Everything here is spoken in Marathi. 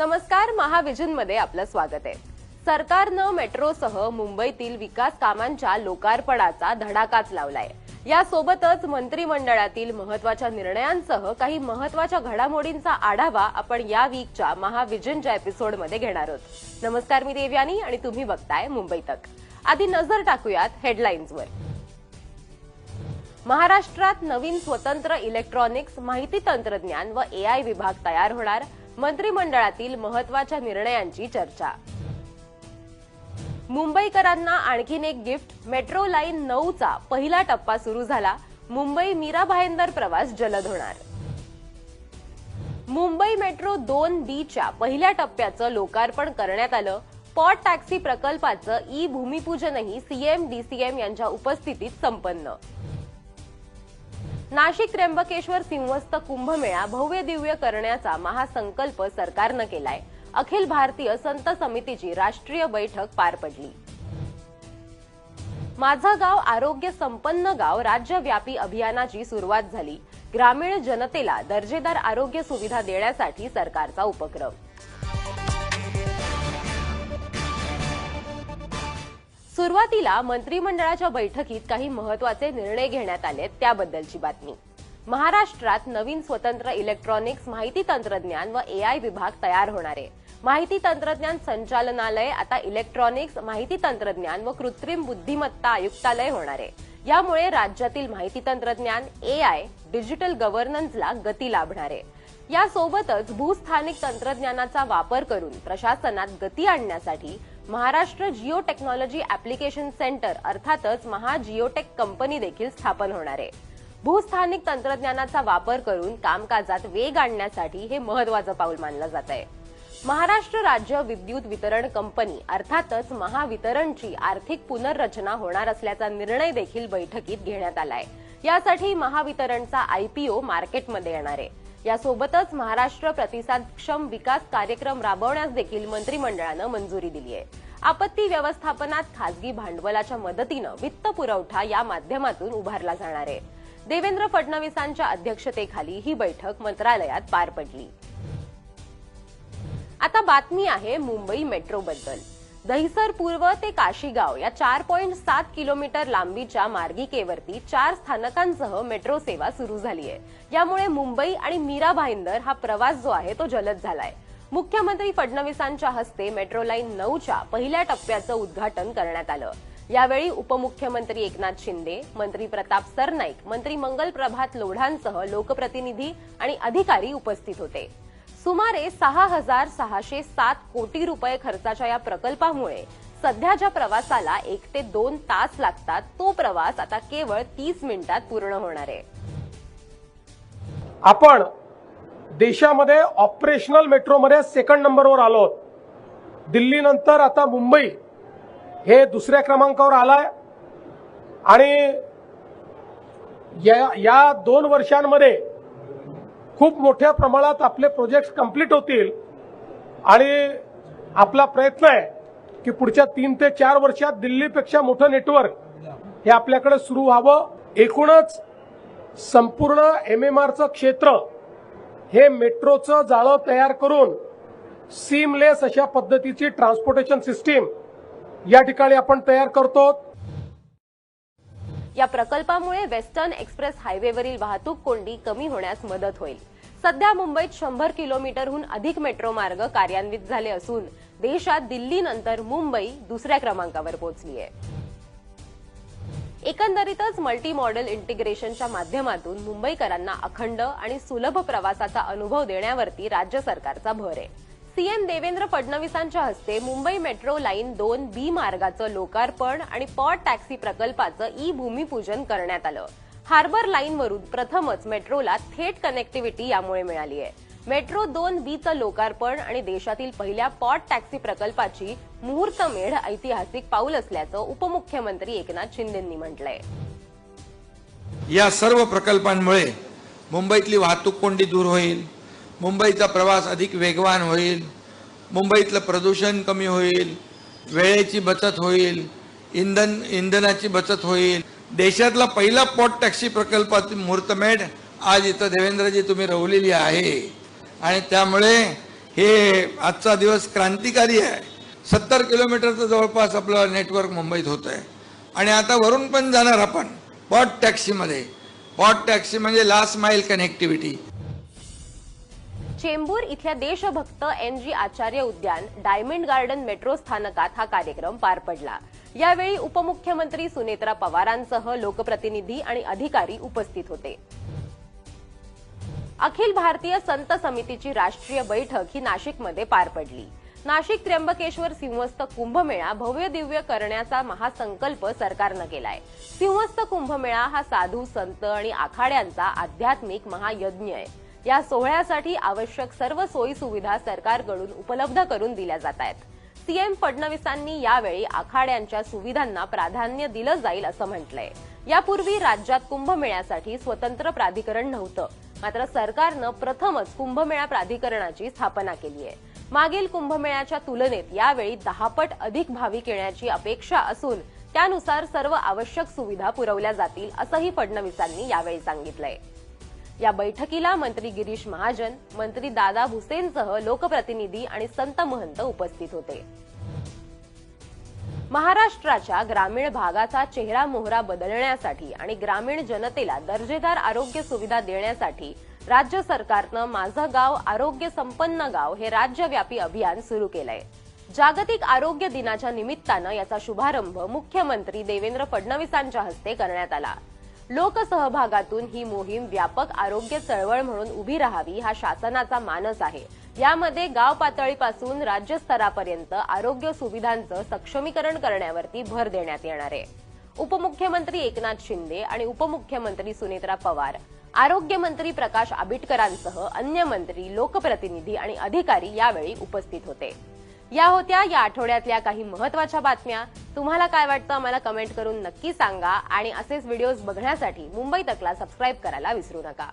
नमस्कार, महाविजनमध्ये आपलं स्वागत आहे। सरकारनं मेट्रोसह मुंबईतील विकास कामांच्या लोकार्पणाचा धडाकाच लावलाय। यासोबतच मंत्रिमंडळातील महत्त्वाच्या निर्णयांसह काही महत्त्वाच्या घडामोडींचा आढावा आपण या वीकच्या महाविजनच्या एपिसोडमध्ये घेणार आहोत। नमस्कार, मी देवयानी आणि तुम्ही बघताय मुंबई तक। आधी नजर टाकूयात हेडलाईन्सवर। महाराष्ट्रात नवीन स्वतंत्र इलेक्ट्रॉनिक्स, माहिती तंत्रज्ञान व एआय विभाग तयार होणार। मंत्रिमंडळातील महत्त्वाच्या निर्णयांची चर्चा। मुंबईकरांना आणखीन एक गिफ्ट, मेट्रो लाईन 9चा पहिला टप्पा सुरू झाला। मुंबई मीरा भाईंदर प्रवास जलद होणार। मुंबई मेट्रो 2B च्या पहिल्या टप्प्याचं लोकार्पण करण्यात आलं। पॉट टॅक्सी प्रकल्पाचं भूमिपूजनही सीएम डीसीएम यांच्या उपस्थितीत संपन्न। नाशिक त्र्यंबकेश्वर सिंहस्थ कुंभमेळा भव्य दिव्य करण्याचा महासंकल्प सरकारनं केलाय। अखिल भारतीय संत समितीची राष्ट्रीय बैठक पार पडली। माझं गाव आरोग्य संपन्न गाव राज्यव्यापी अभियानाची सुरुवात झाली। ग्रामीण जनतेला दर्जेदार आरोग्य सुविधा देण्यासाठी सरकारचा उपक्रम। सुरुवातीला मंत्रिमंडळाच्या बैठकीत काही महत्त्वाचे निर्णय घेण्यात आले, त्याबद्दलची बातमी। महाराष्ट्रात नवीन स्वतंत्र इलेक्ट्रॉनिक्स, माहिती तंत्रज्ञान व एआय विभाग तयार होणार आहे। माहिती तंत्रज्ञान संचालनालय आता इलेक्ट्रॉनिक्स, माहिती तंत्रज्ञान व कृत्रिम बुद्धिमत्ता आयुक्तालय होणार आहे। यामुळे राज्यातील माहिती तंत्रज्ञान, एआय, डिजिटल गव्हर्नन्सला गती लाभणार आहे। यासोबतच भूस्थानिक तंत्रज्ञानाचा वापर करून प्रशासनात गती आणण्यासाठी Maharashtra Jio technology application centre अर्थातच महाजिओटेक कंपनी देखील स्थापन होणार आहे। भूस्थानिक तंत्रज्ञानाचा वापर करून कामकाजात वेग आणण्यासाठी हे महत्त्वाचं पाऊल मानलं जात आहे। महाराष्ट्र राज्य विद्युत वितरण कंपनी अर्थातच महावितरणची आर्थिक पुनर्रचना होणार असल्याचा निर्णय देखील बैठकीत घेण्यात आलाय। यासाठी महावितरणचा आयपीओ मार्केटमध्ये येणार आहे। यासोबतच महाराष्ट्र प्रतिसादक्षम विकास कार्यक्रम राबवण्यास देखील मंत्रिमंडळानं मंजुरी दिली आहे। आपत्ती व्यवस्थापनात खासगी भांडवलाच्या मदतीनं वित्त पुरवठा या माध्यमातून उभारला जाणार आहे। देवेंद्र फडणवीसांच्या अध्यक्षतेखाली ही बैठक मंत्रालयात पार पडली। आता बातमी आहे मुंबई मेट्रोबद्दल। दहिसर पूर्व ते काशीगाव या 4.7 किलोमीटर लांबीच्या मार्गिकेवरती 4 स्थानकांसह मेट्रो सेवा सुरू झाली आहे। यामुळे मुंबई आणि मीरा भाईंदर हा प्रवास जो आहे तो जलद झालाय। मुख्यमंत्री फडणवीसांच्या हस्ते मेट्रो लाईन 9च्या पहिल्या टप्प्याचं उद्घाटन करण्यात आलं। यावेळी उपमुख्यमंत्री एकनाथ शिंदे, मंत्री प्रताप सरनाईक, मंत्री मंगल प्रभात लोढांसह लोकप्रतिनिधी आणि अधिकारी उपस्थित होते। सुमारे 6,607 कोटी रुपये खर्चाच्या या प्रकल्पामुळे सध्याच्या प्रवासाला 1 ते 2 तास लागतात, तो प्रवास आता केवळ 30 मिनिटात पूर्ण होणार आहे। आपण देशामध्ये ऑपरेशनल मेट्रोमध्ये सेकंड नंबरवर आलो। दिल्ली नंतर आता मुंबई हे दुसऱ्या क्रमांकावर आलाय आणि या 2 वर्षांमध्ये खूप मोठ्या प्रमाणात आपले प्रोजेक्ट्स कंप्लीट होतील आणि आपला प्रयत्न आहे की पुढच्या 3 ते 4 वर्षात दिल्लीपेक्षा मोठं नेटवर्क हे आपल्याकडे सुरू व्हावं। एकूणच संपूर्ण एमएमआरचं क्षेत्र हे मेट्रोचं जाळं तयार करून सीमलेस अशा पद्धतीची ट्रान्सपोर्टेशन सिस्टीम या ठिकाणी आपण तयार करतो। या प्रकल्पामुळे वेस्टर्न एक्सप्रेस हायवेवरील वाहतूक कोंडी कमी होण्यास मदत होईल। सध्या मुंबईत 100 किलोमीटरहून अधिक मेट्रो मार्ग कार्यान्वित झाले असून देशात दिल्लीनंतर मुंबई दुसऱ्या क्रमांकावर पोहोचली आहे। एकंदरीतच मल्टी मॉडेल इंटिग्रेशनच्या माध्यमातून मुंबईकरांना अखंड आणि सुलभ प्रवासाचा अनुभव देण्यावरती राज्य सरकारचा भर आहे। सीएम देवेंद्र फडणवीसांच्या हस्ते मुंबई मेट्रो लाईन 2B मार्गाचं लोकार्पण आणि पॉट टॅक्सी प्रकल्पाचं भूमिपूजन करण्यात आलं। हार्बर लाईनवरून प्रथमच मेट्रोला थेट कनेक्टिव्हिटी यामुळे मिळाली आहे। मेट्रो 2Bचं लोकार्पण आणि देशातील पहिल्या पॉट टॅक्सी प्रकल्पाची मुहूर्तमेढ ऐतिहासिक पाऊल असल्याचं उपमुख्यमंत्री एकनाथ शिंदेंनी म्हटलंय। या सर्व प्रकल्पांमुळे मुंबईतली वाहतूक कोंडी दूर होईल, मुंबईचा प्रवास अधिक वेगवान होईल, मुंबईतलं प्रदूषण कमी होईल, वेळेची बचत होईल, इंधनाची बचत होईल। देशातला पहिला पॉट टॅक्सी प्रकल्पाची मुहूर्तमेढ आज इथं देवेंद्रजी तुम्ही रवलेली आहे आणि त्यामुळे हे आजचा दिवस क्रांतिकारी आहे. 70 किलोमीटरचं जवळपास आपलं नेटवर्क मुंबईत होत आहे आणि आता वरून पण जाणार आपण पॉट टॅक्सीमध्ये. पॉट टॅक्सी म्हणजे लास्ट माइल कनेक्टिव्हिटी. चेंबूर इथल्या देशभक्त NG आचार्य उद्यान डायमंड गार्डन मेट्रो स्थानकात हा कार्यक्रम पार पडला. यावेळी उपमुख्यमंत्री सुनेत्रा पवारांसह लोकप्रतिनिधी आणि अधिकारी उपस्थित होते. अखिल भारतीय संत समितीची राष्ट्रीय बैठक ही नाशिकमध्ये पार पडली. नाशिक त्र्यंबकेश्वर सिंहस्थ कुंभमेळा भव्य दिव्य करण्याचा महासंकल्प सरकारनं केलाय. सिंहस्थ कुंभमेळा हा साधू संत आणि आखाड्यांचा आध्यात्मिक महायज्ञ आहे. या सोहळ्यासाठी आवश्यक सर्व सोयी सुविधा सरकारकडून उपलब्ध करून दिल्या जात आहेत. सीएम फडणवीसांनी यावेळी आखाड्यांच्या सुविधांना प्राधान्य दिलं जाईल असं म्हटलंय. यापूर्वी राज्यात कुंभमेळ्यासाठी स्वतंत्र प्राधिकरण नव्हतं, मात्र सरकारनं प्रथमच कुंभमेळा प्राधिकरणाची स्थापना केली आहे. मागील कुंभमेळ्याच्या तुलनेत यावेळी 10 पट अधिक भाविक येण्याची अपेक्षा असून त्यानुसार सर्व आवश्यक सुविधा पुरवल्या जातील असंही फडणवीसांनी यावेळी सांगितलंय. या बैठकीला मंत्री गिरीश महाजन, मंत्री दादा भुसेंसह लोकप्रतिनिधी आणि संत महंत उपस्थित होते. महाराष्ट्राच्या ग्रामीण भागाचा चेहरा मोहरा बदलण्यासाठी आणि ग्रामीण जनतेला दर्जेदार आरोग्य सुविधा देण्यासाठी राज्य सरकारनं माझं गाव आरोग्य संपन्न गाव हे राज्यव्यापी अभियान सुरू केलंय. जागतिक आरोग्य दिनाच्या निमित्तानं याचा शुभारंभ मुख्यमंत्री देवेंद्र फडणवीसांच्या हस्ते करण्यात आला. लोकसहभागातून ही मोहीम व्यापक आरोग्य चळवळ म्हणून उभी राहावी हा शासनाचा मानस आहे. यामध्ये गाव पातळीपासून राज्य स्तरापर्यंत आरोग्य सुविधांचं सक्षमीकरण करण्यावरती भर देण्यात येणार आहे. उपमुख्यमंत्री एकनाथ शिंदे आणि उपमुख्यमंत्री सुनेत्रा पवार, आरोग्यमंत्री प्रकाश आबिटकरांसह अन्य मंत्री, लोकप्रतिनिधी आणि अधिकारी यावेळी उपस्थित होते. या होत्या या आठवड्यातल्या काही महत्त्वाच्या बातम्या. तुम्हाला काय वाटतं आम्हाला कमेंट करून नक्की सांगा आणि असेच व्हिडिओज बघण्यासाठी मुंबई तकला सबस्क्राईब करायला विसरू नका.